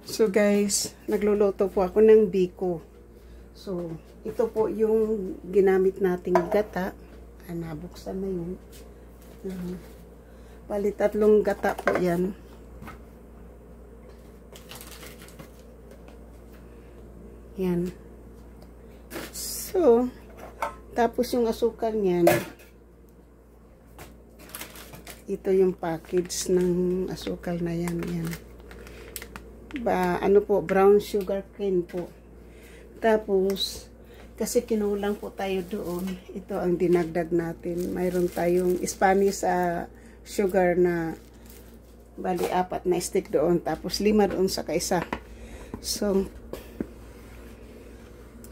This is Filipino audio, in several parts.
So guys, nagluluto po ako ng biko. So, ito po yung ginamit nating gata. Nabuksan na yun. Bali, 3 gata po yan. Yan. So, tapos yung asukal niyan. Ito yung package ng asukal na yan. Yan. Ano po, brown sugar cane po. Tapos, kasi kinulang po tayo doon, ito ang dinagdag natin. Mayroon tayong Spanish sugar na bali 4 na stick doon. Tapos 5 doon sa kaisa. So,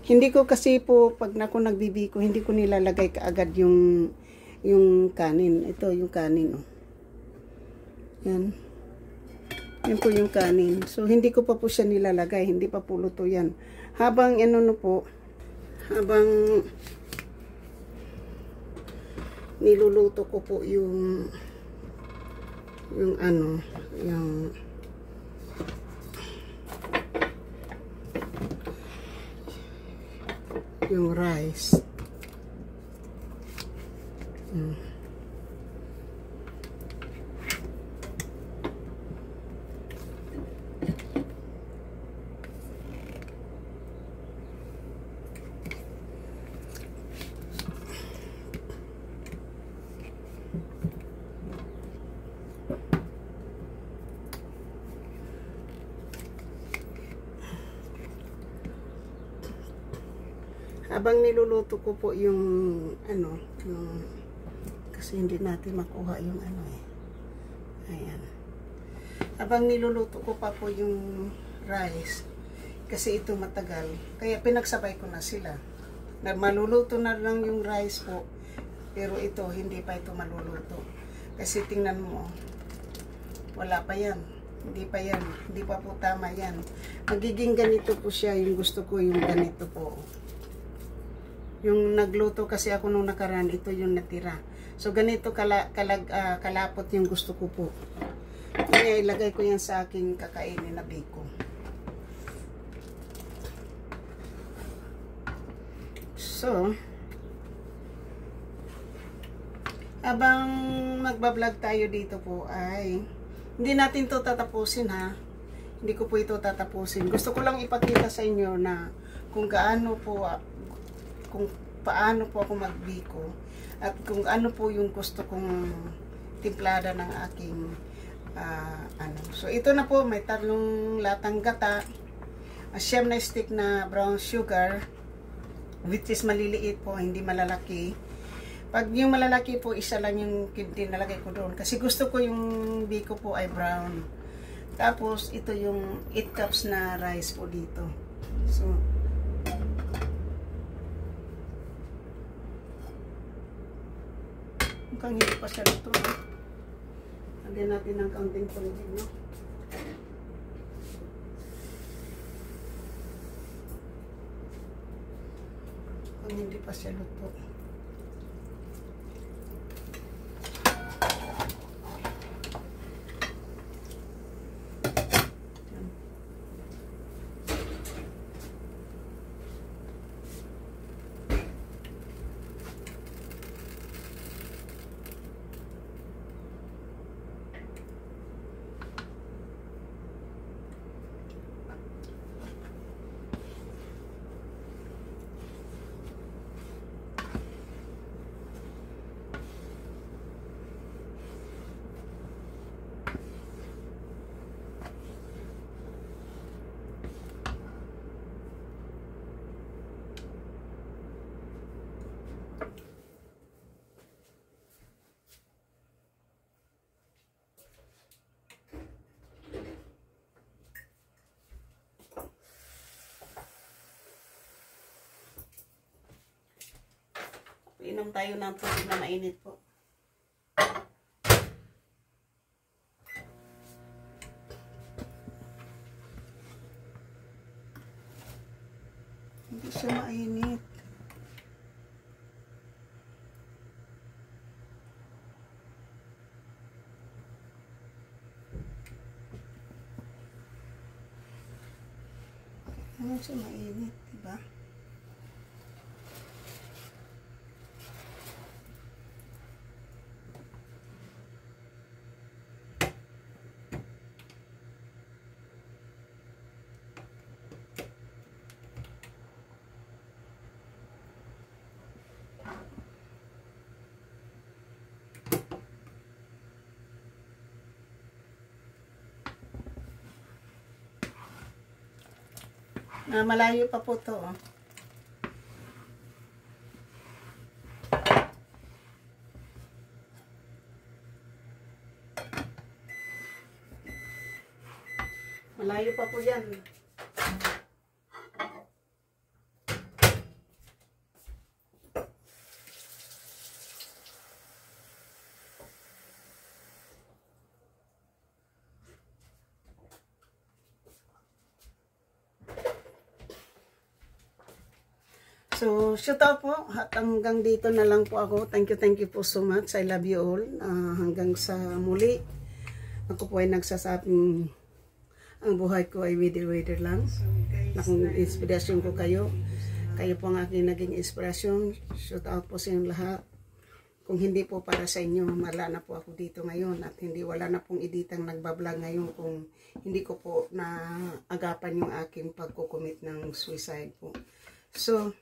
hindi ko kasi po, pag ako nagbibiko, hindi ko nilalagay kaagad yung kanin. Ito yung kanin. Oh. Yan. Yan po yung kanin. So, hindi ko pa po siya nilalagay. Hindi pa po luto yan. Habang habang niluluto ko po yung rice. Habang niluluto ko po yung kasi hindi natin makuha yung ayan. Habang niluluto ko pa po yung rice, kasi ito matagal, kaya pinagsabay ko na sila. Maluluto na lang yung rice po, pero ito hindi pa ito maluluto. Kasi tingnan mo, wala pa yan. Hindi pa po tama yan. Magiging ganito po siya, yung gusto ko yung ganito po. Yung nagluto kasi ako nung nakaraan, ito yung natira. So, ganito kalapot yung gusto ko po. Kaya ilagay ko yan sa aking kakainin na biko. So, habang magbablog tayo dito po ay, hindi natin to tatapusin ha. Hindi ko po ito tatapusin. Gusto ko lang ipakita sa inyo na kung paano po ako magbiko at kung ano po yung gusto kong timplada ng aking So ito na po, may 3 latang gata, 9 na stick na brown sugar, which is maliliit po, hindi malalaki. Pag yung malalaki po, isa lang yung nalagay ko doon kasi gusto ko yung biko po ay brown. Tapos ito yung 8 cups na rice po dito. So mukhang hindi pa siya luto. Lagyan natin ng kaunting tubig, no? Mukhang hindi pa siya luto. Inom tayo ng tubig na mainit po. Hindi siya mainit. Ano siya mainit, diba? Malayo pa po to. Oh. Malayo pa po yan. So, shout out po. At hanggang dito na lang po ako. Thank you po so much. I love you all. Hanggang sa muli. Ako po ay nagsasabing ang buhay ko ay wither lang. So, na kung inspirasyon ko kayo. Kayo po ang aking naging inspirasyon. Shout out po sa inyong lahat. Kung hindi po para sa inyo, wala na po ako dito ngayon. At wala na pong editang nagbablog ngayon kung hindi ko po naagapan yung aking pagkukumit ng suicide po. So,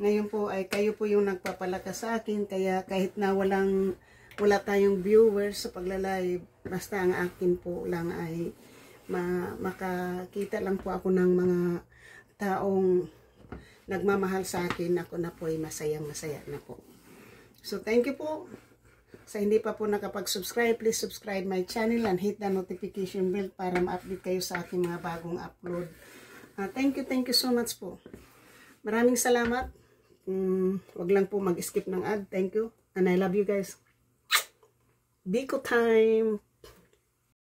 ngayon po ay kayo po yung nagpapalakas sa akin, kaya kahit na wala tayong viewers sa pagla-live, basta ang akin po lang ay makakita lang po ako ng mga taong nagmamahal sa akin, ako na po ay masayang-masaya na po. So thank you po. Sa hindi pa po nakapag-subscribe, please subscribe my channel and hit the notification bell para ma-update kayo sa aking mga bagong upload. Thank you so much po. Maraming salamat. Wag lang po mag-skip ng ad. Thank you. And I love you guys. Biko time.